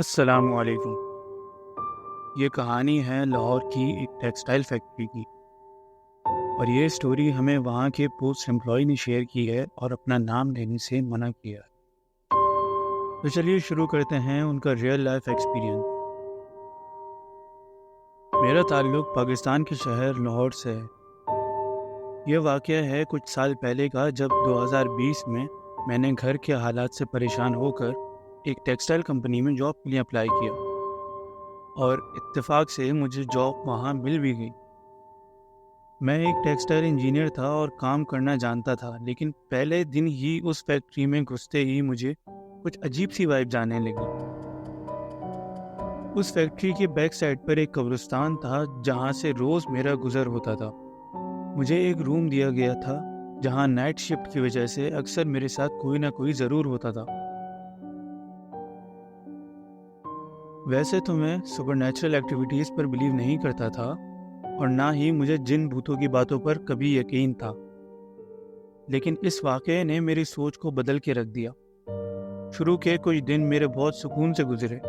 अस्सलामुअलैकुम। ये कहानी है लाहौर की एक टेक्सटाइल फैक्ट्री की और ये स्टोरी हमें वहाँ के पोस्ट एम्प्लॉय ने शेयर की है और अपना नाम लेने से मना किया है। तो चलिए शुरू करते हैं उनका रियल लाइफ एक्सपीरियंस। मेरा ताल्लुक पाकिस्तान के शहर लाहौर से है। यह वाक़या है कुछ साल पहले का, जब 2020 में मैंने घर के हालात से परेशान होकर एक टेक्सटाइल कंपनी में जॉब के लिए अप्लाई किया और इत्तेफाक से मुझे जॉब वहाँ मिल भी गई। मैं एक टेक्सटाइल इंजीनियर था और काम करना जानता था, लेकिन पहले दिन ही उस फैक्ट्री में घुसते ही मुझे कुछ अजीब सी वाइब्स आने लगी। उस फैक्ट्री के बैक साइड पर एक कब्रिस्तान था जहाँ से रोज़ मेरा गुजर होता था। मुझे एक रूम दिया गया था जहाँ नाइट शिफ्ट की वजह से अक्सर मेरे साथ कोई ना कोई ज़रूर होता था। वैसे तो मैं सुपरनैचुरल एक्टिविटीज़ पर बिलीव नहीं करता था और ना ही मुझे जिन भूतों की बातों पर कभी यकीन था, लेकिन इस वाक़ये ने मेरी सोच को बदल के रख दिया। शुरू के कुछ दिन मेरे बहुत सुकून से गुजरे।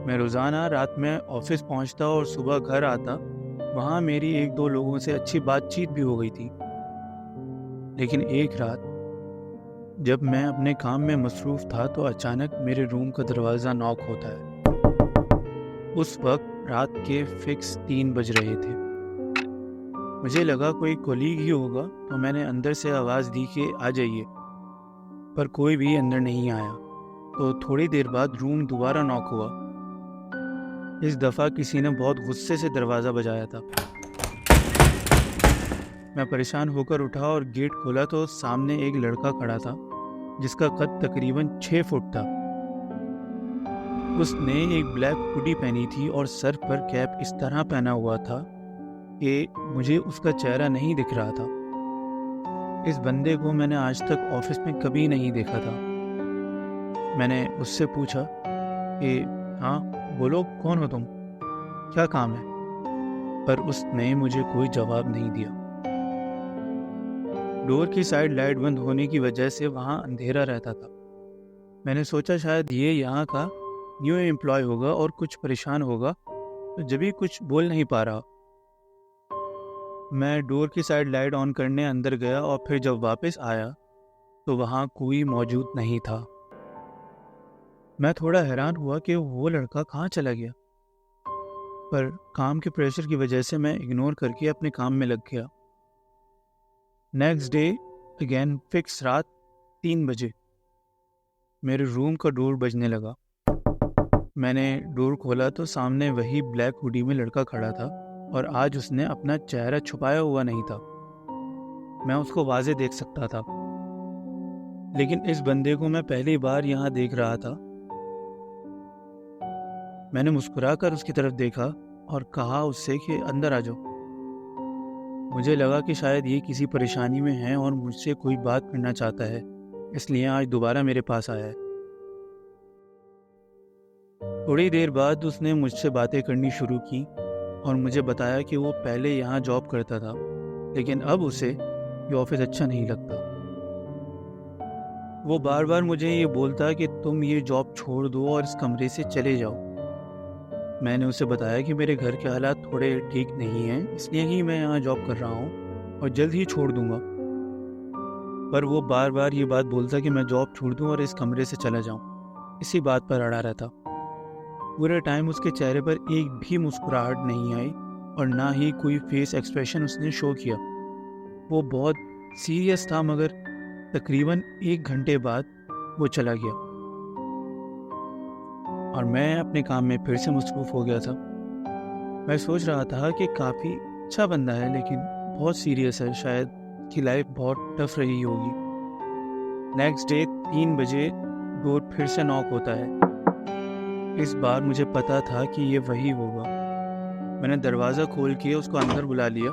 मैं रोज़ाना रात में ऑफिस पहुंचता और सुबह घर आता। वहाँ मेरी एक दो लोगों से अच्छी बातचीत भी हो गई थी। लेकिन एक रात जब मैं अपने काम में मसरूफ़ था तो अचानक मेरे रूम का दरवाज़ा नॉक होता है। उस वक्त रात के फिक्स 3 बज रहे थे। मुझे लगा कोई कोलीग ही होगा, तो मैंने अंदर से आवाज़ दी कि आ जाइए, पर कोई भी अंदर नहीं आया। तो थोड़ी देर बाद रूम दोबारा नॉक हुआ। इस दफ़ा किसी ने बहुत गुस्से से दरवाज़ा बजाया था। मैं परेशान होकर उठा और गेट खोला तो सामने एक लड़का खड़ा था जिसका कद तकरीबन 6 फुट था। उसने एक ब्लैक हुडी पहनी थी और सर पर कैप इस तरह पहना हुआ था कि मुझे उसका चेहरा नहीं दिख रहा था। इस बंदे को मैंने आज तक ऑफिस में कभी नहीं देखा था। मैंने उससे पूछा कि हाँ बोलो, कौन हो तुम, क्या काम है? पर उसने मुझे कोई जवाब नहीं दिया। डोर की साइड लाइट बंद होने की वजह से वहाँ अंधेरा रहता था। मैंने सोचा शायद ये यहाँ का न्यू एम्प्लॉय होगा और कुछ परेशान होगा, तो जब भी कुछ बोल नहीं पा रहा। मैं डोर की साइड लाइट ऑन करने अंदर गया और फिर जब वापस आया तो वहाँ कोई मौजूद नहीं था। मैं थोड़ा हैरान हुआ कि वो लड़का कहाँ चला गया, पर काम के प्रेशर की वजह से मैं इग्नोर करके अपने काम में लग गया। नेक्स्ट डे अगेन फिक्स रात 3 बजे मेरे रूम का डोर बजने लगा। मैंने डोर खोला तो सामने वही ब्लैक हुडी में लड़का खड़ा था और आज उसने अपना चेहरा छुपाया हुआ नहीं था। मैं उसको वाज़े देख सकता था, लेकिन इस बंदे को मैं पहली बार यहाँ देख रहा था। मैंने मुस्कुराकर उसकी तरफ देखा और कहा उससे कि अंदर आ जाओ। मुझे लगा कि शायद ये किसी परेशानी में है और मुझसे कोई बात करना चाहता है, इसलिए आज दोबारा मेरे पास आया है। थोड़ी देर बाद उसने मुझसे बातें करनी शुरू की और मुझे बताया कि वो पहले यहाँ जॉब करता था, लेकिन अब उसे ये ऑफिस अच्छा नहीं लगता। वो बार बार मुझे ये बोलता कि तुम ये जॉब छोड़ दो और इस कमरे से चले जाओ। मैंने उसे बताया कि मेरे घर के हालात थोड़े ठीक नहीं हैं, इसलिए ही मैं यहाँ जॉब कर रहा हूँ और जल्द ही छोड़ दूँगा। पर वो बार बार ये बात बोलता कि मैं जॉब छोड़ दूँ और इस कमरे से चला जाऊँ। इसी बात पर अड़ा रहता। पूरे टाइम उसके चेहरे पर एक भी मुस्कुराहट नहीं आई और ना ही कोई फेस एक्सप्रेशन उसने शो किया। वो बहुत सीरियस था, मगर तकरीबन 1 घंटे बाद वो चला गया और मैं अपने काम में फिर से मसरूफ़ हो गया था। मैं सोच रहा था कि काफ़ी अच्छा बंदा है, लेकिन बहुत सीरियस है, शायद की लाइफ बहुत टफ रही होगी। नेक्स्ट डे 3 बजे डोर फिर से नॉक होता है। इस बार मुझे पता था कि ये वही होगा। मैंने दरवाज़ा खोल के उसको अंदर बुला लिया।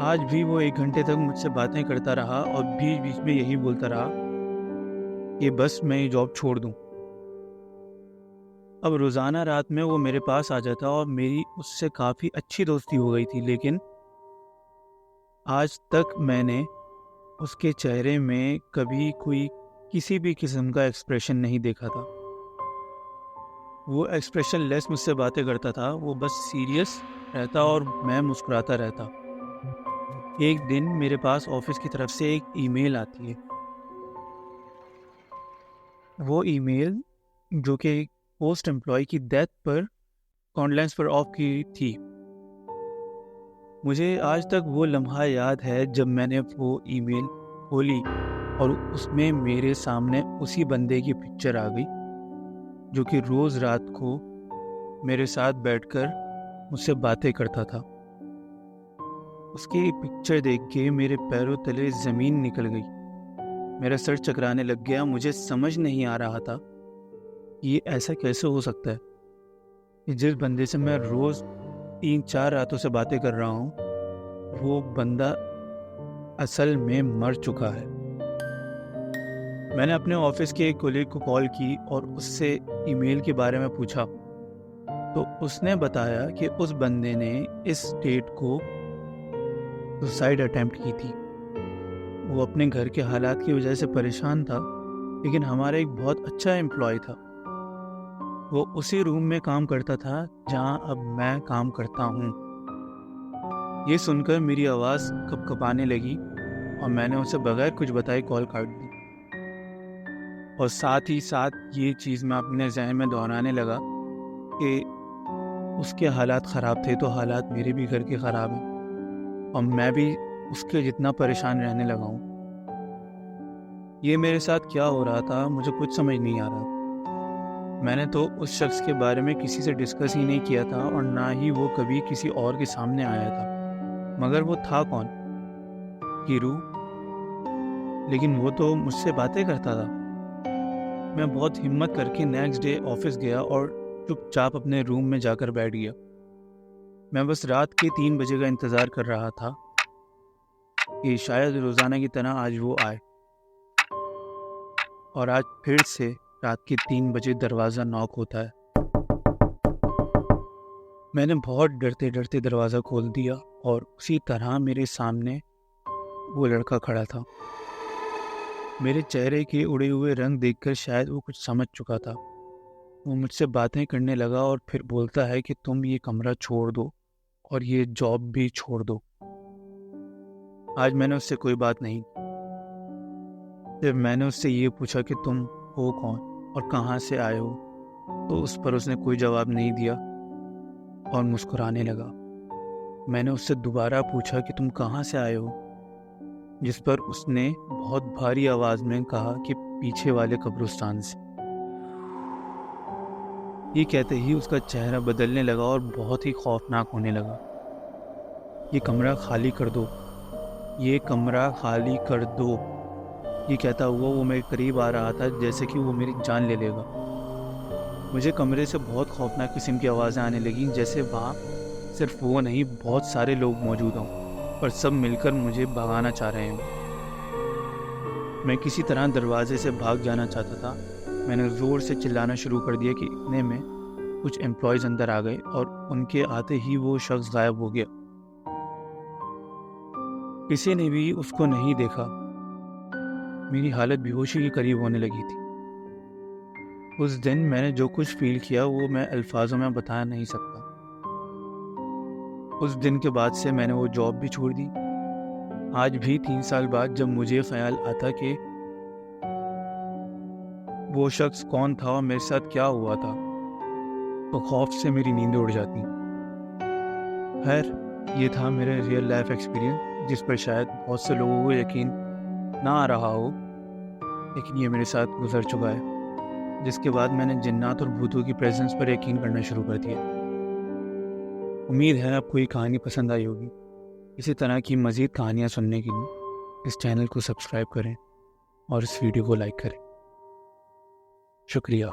आज भी वो 1 घंटे तक मुझसे बातें करता रहा और बीच बीच में यही बोलता रहा कि बस मैं ये जॉब छोड़ दूँ। अब रोज़ाना रात में वो मेरे पास आ जाता और मेरी उससे काफ़ी अच्छी दोस्ती हो गई थी, लेकिन आज तक मैंने उसके चेहरे में कभी कोई किसी भी किस्म का एक्सप्रेशन नहीं देखा था। वो एक्सप्रेशन लेस मुझसे बातें करता था, वो बस सीरियस रहता और मैं मुस्कुराता रहता। एक दिन मेरे पास ऑफिस की तरफ से एक ईमेल आती है। वो ईमेल जो कि पोस्ट एम्प्लॉय की डेथ पर कॉन्डोलेंस पर ऑफ की थी। मुझे आज तक वो लम्हा याद है जब मैंने वो ईमेल खोली और उसमें मेरे सामने उसी बंदे की पिक्चर आ गई जो कि रोज़ रात को मेरे साथ बैठकर मुझसे बातें करता था। उसकी पिक्चर देख के मेरे पैरों तले ज़मीन निकल गई। मेरा सर चकराने लग गया। मुझे समझ नहीं आ रहा था कि ये ऐसा कैसे हो सकता है कि जिस बंदे से मैं रोज़ 3-4 रातों से बातें कर रहा हूँ, वो बंदा असल में मर चुका है। मैंने अपने ऑफिस के एक कोलीग को कॉल की और उससे ईमेल के बारे में पूछा, तो उसने बताया कि उस बंदे ने इस डेट को सुसाइड अटेम्प्ट की थी। वो अपने घर के हालात की वजह से परेशान था, लेकिन हमारा एक बहुत अच्छा एम्प्लॉय था। वो उसी रूम में काम करता था जहां अब मैं काम करता हूं। ये सुनकर मेरी आवाज़ कपकपाने लगी और मैंने उसे बगैर कुछ बताए कॉल काट दी। और साथ ही साथ ये चीज़ मैं अपने जहन में दोहराने लगा कि उसके हालात ख़राब थे तो हालात मेरे भी घर के ख़राब हैं और मैं भी उसके जितना परेशान रहने लगा हूँ। ये मेरे साथ क्या हो रहा था मुझे कुछ समझ नहीं आ रहा। मैंने तो उस शख्स के बारे में किसी से डिस्कस ही नहीं किया था और ना ही वो कभी किसी और के सामने आया था। मगर वो था कौन? हीरू। लेकिन वो तो मुझसे बातें करता था। मैं बहुत हिम्मत करके नेक्स्ट डे ऑफिस गया और चुपचाप अपने रूम में जाकर बैठ गया। मैं बस रात के 3 बजे का इंतज़ार कर रहा था कि शायद रोज़ाना की तरह आज वो आए। और आज फिर से रात के 3 बजे दरवाज़ा नॉक होता है। मैंने बहुत डरते डरते दरवाज़ा खोल दिया और उसी तरह मेरे सामने वो लड़का खड़ा था। मेरे चेहरे के उड़े हुए रंग देखकर शायद वो कुछ समझ चुका था। वो मुझसे बातें करने लगा और फिर बोलता है कि तुम ये कमरा छोड़ दो और ये जॉब भी छोड़ दो। आज मैंने उससे कोई बात नहीं। जब मैंने उससे ये पूछा कि तुम हो कौन और कहाँ से आए हो, तो उस पर उसने कोई जवाब नहीं दिया और मुस्कुराने लगा। मैंने उससे दोबारा पूछा कि तुम कहाँ से आए हो, जिस पर उसने बहुत भारी आवाज़ में कहा कि पीछे वाले कब्रिस्तान से। ये कहते ही उसका चेहरा बदलने लगा और बहुत ही खौफनाक होने लगा। ये कमरा खाली कर दो, ये कमरा खाली कर दो, ये कहता हुआ वो मेरे करीब आ रहा था जैसे कि वो मेरी जान ले लेगा। मुझे कमरे से बहुत खौफनाक किस्म की आवाज़ें आने लगीं, जैसे वहाँ सिर्फ वो नहीं बहुत सारे लोग मौजूद हों और सब मिलकर मुझे भगाना चाह रहे हों। मैं किसी तरह दरवाजे से भाग जाना चाहता था। मैंने ज़ोर से चिल्लाना शुरू कर दिया कि इतने में कुछ एम्प्लॉयज़ अंदर आ गए और उनके आते ही वो शख्स गायब हो गया। किसी ने भी उसको नहीं देखा। मेरी हालत बेहोशी के करीब होने लगी थी। उस दिन मैंने जो कुछ फील किया वो मैं अल्फाजों में बता नहीं सकता। उस दिन के बाद से मैंने वो जॉब भी छोड़ दी। आज भी 3 साल बाद जब मुझे ख्याल आता कि वो शख्स कौन था और मेरे साथ क्या हुआ था, तो खौफ से मेरी नींद उड़ जाती। खैर, ये था मेरा रियल लाइफ एक्सपीरियंस जिस पर शायद बहुत से लोगों को यकीन ना आ रहा हो, लेकिन ये मेरे साथ गुजर चुका है। जिसके बाद मैंने जिन्नात और भूतों की प्रेजेंस पर यकीन करना शुरू कर दिया। उम्मीद है आपको ये कहानी पसंद आई होगी। इसी तरह की मज़ीद कहानियाँ सुनने के लिए इस चैनल को सब्सक्राइब करें और इस वीडियो को लाइक करें। शुक्रिया।